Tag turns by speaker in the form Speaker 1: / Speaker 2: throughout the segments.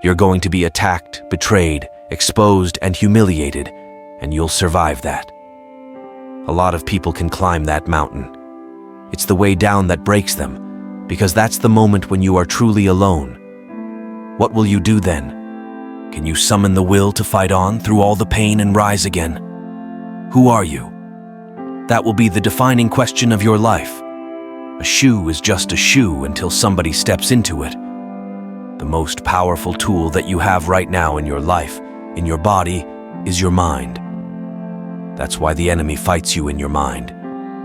Speaker 1: You're going to be attacked, betrayed, exposed, and humiliated, and you'll survive that. A lot of people can climb that mountain. It's the way down that breaks them, because that's the moment when you are truly alone. What will you do then? Can you summon the will to fight on through all the pain and rise again? Who are you? That will be the defining question of your life. A shoe is just a shoe until somebody steps into it. The most powerful tool that you have right now in your life, in your body, is your mind. That's why the enemy fights you in your mind.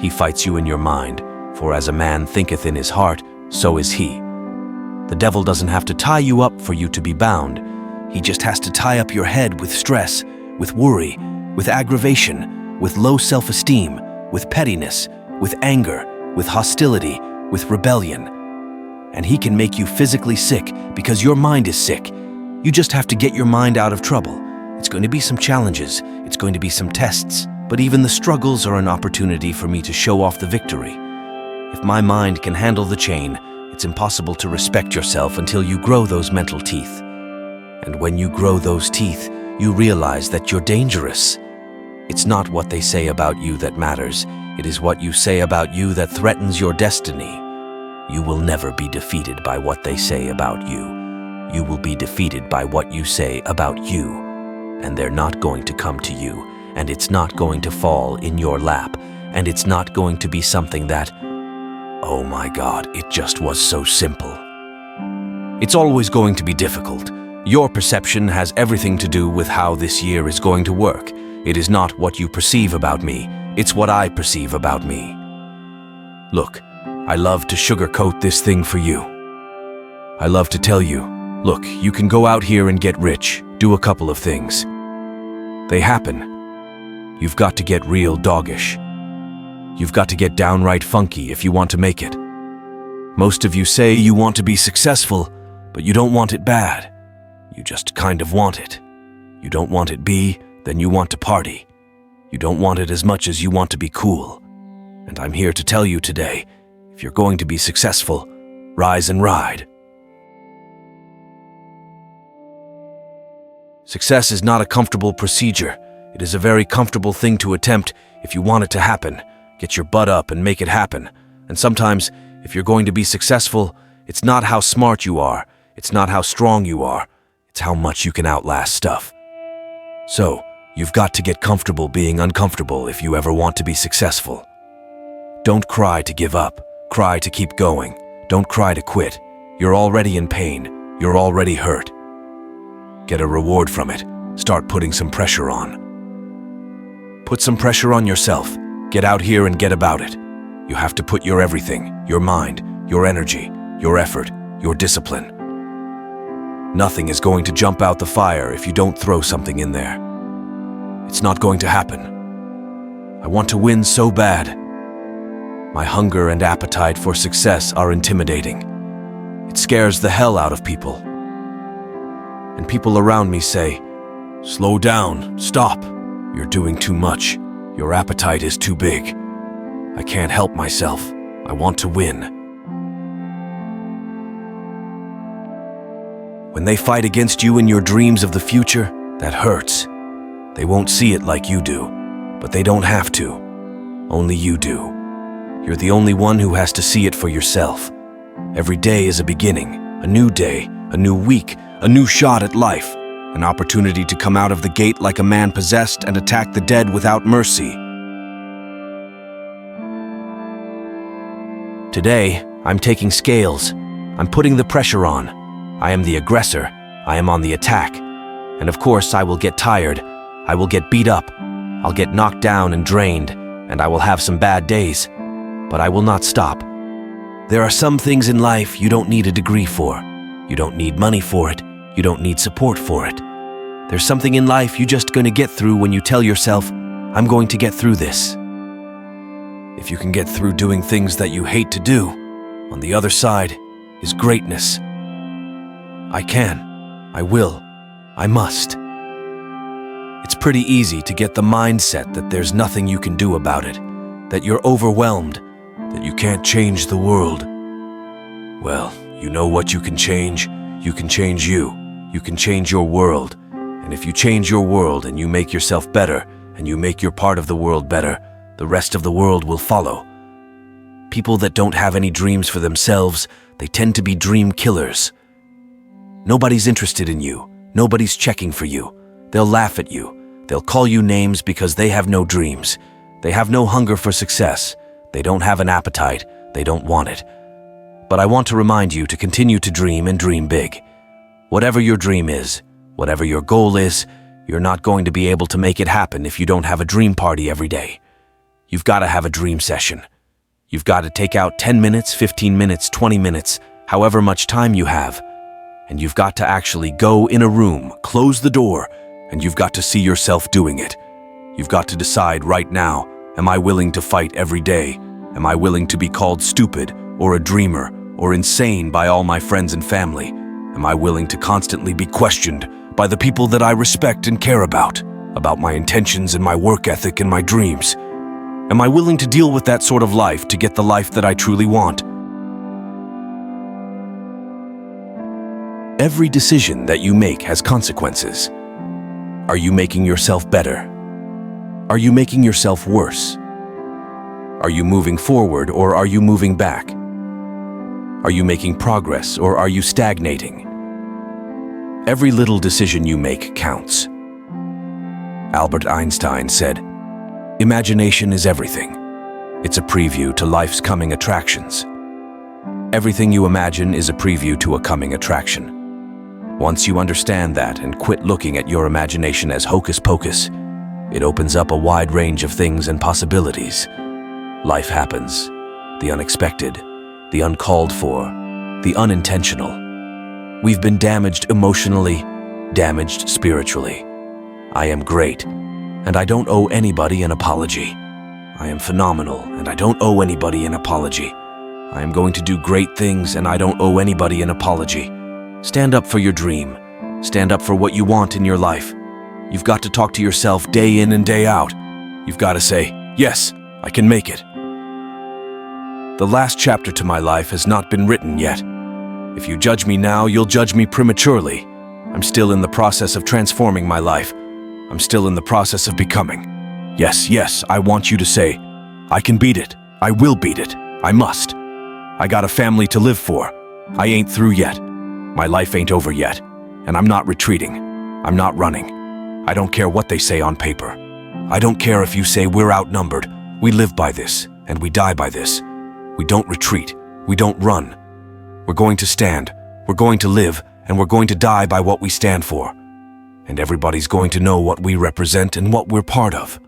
Speaker 1: He fights you in your mind, for as a man thinketh in his heart, so is he. The devil doesn't have to tie you up for you to be bound. He just has to tie up your head with stress, with worry, with aggravation, with low self-esteem, with pettiness, with anger, with hostility, with rebellion. And he can make you physically sick because your mind is sick. You just have to get your mind out of trouble. It's going to be some challenges, it's going to be some tests, but even the struggles are an opportunity for me to show off the victory. If my mind can handle the chain, it's impossible to respect yourself until you grow those mental teeth. And when you grow those teeth, you realize that you're dangerous. It's not what they say about you that matters. It is what you say about you that threatens your destiny. You will never be defeated by what they say about you. You will be defeated by what you say about you. And they're not going to come to you, and it's not going to fall in your lap, and it's not going to be something that, oh my God, it just was so simple. It's always going to be difficult. Your perception has everything to do with how this year is going to work. It is not what you perceive about me, it's what I perceive about me. Look, I love to sugarcoat this thing for you. I love to tell you, look, you can go out here and get rich, do a couple of things. They happen. You've got to get real doggish. You've got to get downright funky if you want to make it. Most of you say you want to be successful, but you don't want it bad. You just kind of want it. You don't want it B, then you want to party. You don't want it as much as you want to be cool. And I'm here to tell you today, if you're going to be successful, rise and ride. Success is not a comfortable procedure. It is a very comfortable thing to attempt if you want it to happen. Get your butt up and make it happen. And sometimes, if you're going to be successful, it's not how smart you are, it's not how strong you are, it's how much you can outlast stuff. So, you've got to get comfortable being uncomfortable if you ever want to be successful. Don't cry to give up. Cry to keep going. Don't cry to quit. You're already in pain. You're already hurt. Get a reward from it. Start putting some pressure on. Put some pressure on yourself. Get out here and get about it. You have to put your everything, your mind, your energy, your effort, your discipline. Nothing is going to jump out the fire if you don't throw something in there. It's not going to happen. I want to win so bad. My hunger and appetite for success are intimidating. It scares the hell out of people. And people around me say, slow down, stop. You're doing too much. Your appetite is too big. I can't help myself. I want to win. When they fight against you in your dreams of the future, that hurts. They won't see it like you do, but they don't have to. Only you do. You're the only one who has to see it for yourself. Every day is a beginning, a new day, a new week, a new shot at life, an opportunity to come out of the gate like a man possessed and attack the dead without mercy. Today, I'm taking scales. I'm putting the pressure on. I am the aggressor. I am on the attack. And of course, I will get tired. I will get beat up. I'll get knocked down and drained, and I will have some bad days. But I will not stop. There are some things in life you don't need a degree for. You don't need money for it. You don't need support for it. There's something in life you're just going to get through when you tell yourself, I'm going to get through this. If you can get through doing things that you hate to do, on the other side is greatness. I can. I will. I must. It's pretty easy to get the mindset that there's nothing you can do about it, that you're overwhelmed, that you can't change the world. Well, you know what you can change? You can change you. You can change your world. And if you change your world and you make yourself better, and you make your part of the world better, the rest of the world will follow. People that don't have any dreams for themselves, they tend to be dream killers. Nobody's interested in you. Nobody's checking for you. They'll laugh at you. They'll call you names because they have no dreams. They have no hunger for success. They don't have an appetite. They don't want it. But I want to remind you to continue to dream and dream big. Whatever your dream is, whatever your goal is, you're not going to be able to make it happen if you don't have a dream party every day. You've got to have a dream session. You've got to take out 10 minutes, 15 minutes, 20 minutes, however much time you have. And you've got to actually go in a room, close the door, and you've got to see yourself doing it. You've got to decide right now, am I willing to fight every day? Am I willing to be called stupid, or a dreamer, or insane by all my friends and family? Am I willing to constantly be questioned by the people that I respect and care about my intentions and my work ethic and my dreams? Am I willing to deal with that sort of life to get the life that I truly want? Every decision that you make has consequences. Are you making yourself better? Are you making yourself worse? Are you moving forward or are you moving back? Are you making progress or are you stagnating? Every little decision you make counts. Albert Einstein said, "Imagination is everything. It's a preview to life's coming attractions." Everything you imagine is a preview to a coming attraction. Once you understand that and quit looking at your imagination as hocus pocus, it opens up a wide range of things and possibilities. Life happens, the unexpected, the uncalled for, the unintentional. We've been damaged emotionally, damaged spiritually. I am great, and I don't owe anybody an apology. I am phenomenal, and I don't owe anybody an apology. I am going to do great things, and I don't owe anybody an apology. Stand up for your dream. Stand up for what you want in your life. You've got to talk to yourself day in and day out. You've got to say, yes, I can make it. The last chapter to my life has not been written yet. If you judge me now, you'll judge me prematurely. I'm still in the process of transforming my life. I'm still in the process of becoming. Yes, I want you to say, I can beat it. I will beat it. I must. I got a family to live for. I ain't through yet. My life ain't over yet. And I'm not retreating. I'm not running. I don't care what they say on paper. I don't care if you say we're outnumbered. We live by this, and we die by this. We don't retreat. We don't run. We're going to stand. We're going to live, and we're going to die by what we stand for. And everybody's going to know what we represent and what we're part of.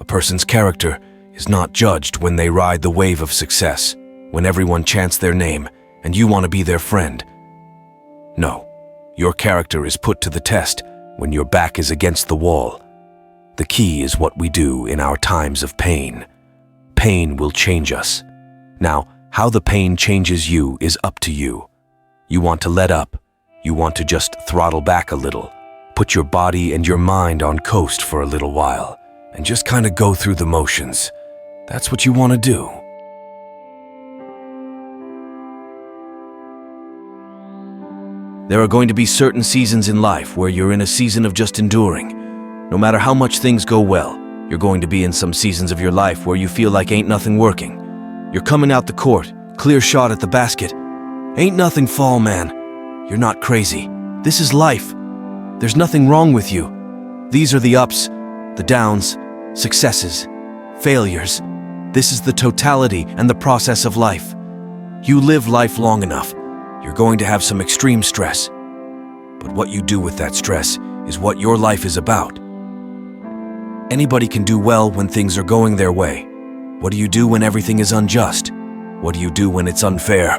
Speaker 1: A person's character is not judged when they ride the wave of success, when everyone chants their name, and you want to be their friend. No, your character is put to the test when your back is against the wall. The key is what we do in our times of pain. Pain will change us. Now, how the pain changes you is up to you. You want to let up. You want to just throttle back a little. Put your body and your mind on coast for a little while and just kind of go through the motions. That's what you want to do. There are going to be certain seasons in life where you're in a season of just enduring. No matter how much things go well, you're going to be in some seasons of your life where you feel like ain't nothing working. You're coming out the court, clear shot at the basket. Ain't nothing fall, man. You're not crazy. This is life. There's nothing wrong with you. These are the ups, the downs, successes, failures. This is the totality and the process of life. You live life long enough. You're going to have some extreme stress. But what you do with that stress is what your life is about. Anybody can do well when things are going their way. What do you do when everything is unjust? What do you do when it's unfair?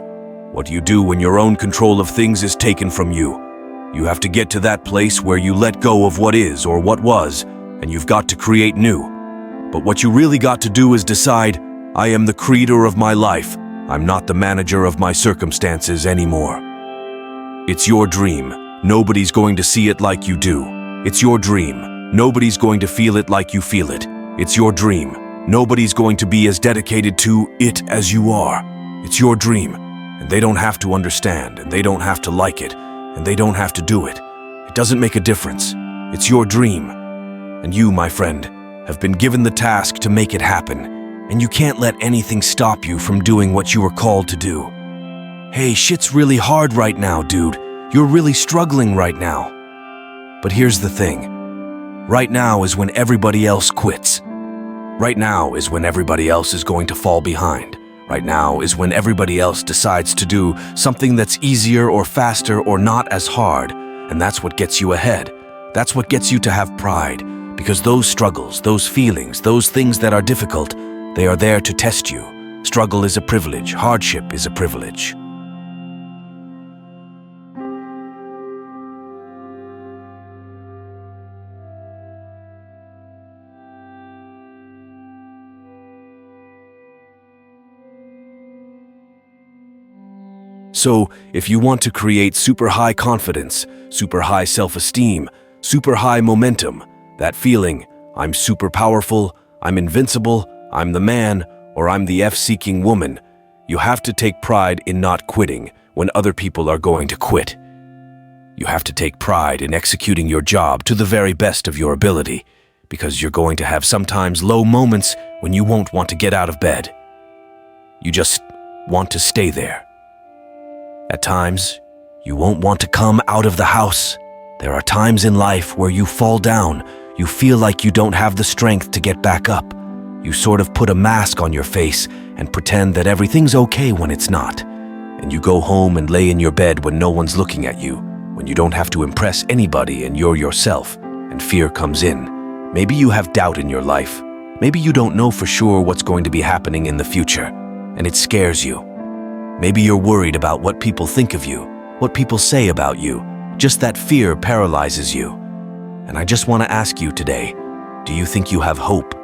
Speaker 1: What do you do when your own control of things is taken from you? You have to get to that place where you let go of what is or what was, and you've got to create new. But what you really got to do is decide, I am the creator of my life. I'm not the manager of my circumstances anymore. It's your dream. Nobody's going to see it like you do. It's your dream. Nobody's going to feel it like you feel it. It's your dream. Nobody's going to be as dedicated to it as you are. It's your dream, and they don't have to understand, and they don't have to like it, and they don't have to do it. It doesn't make a difference. It's your dream. And you, my friend, have been given the task to make it happen, and you can't let anything stop you from doing what you were called to do. Hey, shit's really hard right now, dude. You're really struggling right now. But here's the thing. Right now is when everybody else quits. Right now is when everybody else is going to fall behind. Right now is when everybody else decides to do something that's easier or faster or not as hard, and that's what gets you ahead. That's what gets you to have pride, because those struggles, those feelings, those things that are difficult, they are there to test you. Struggle is a privilege. Hardship is a privilege. So, if you want to create super high confidence, super high self-esteem, super high momentum, that feeling, I'm super powerful, I'm invincible, I'm the man, or I'm the F-seeking woman, you have to take pride in not quitting when other people are going to quit. You have to take pride in executing your job to the very best of your ability, because you're going to have sometimes low moments when you won't want to get out of bed. You just want to stay there. At times, you won't want to come out of the house. There are times in life where you fall down, you feel like you don't have the strength to get back up. You sort of put a mask on your face and pretend that everything's okay when it's not. And you go home and lay in your bed when no one's looking at you, when you don't have to impress anybody and you're yourself, and fear comes in. Maybe you have doubt in your life. Maybe you don't know for sure what's going to be happening in the future, and it scares you. Maybe you're worried about what people think of you, what people say about you. Just that fear paralyzes you. And I just want to ask you today, do you think you have hope?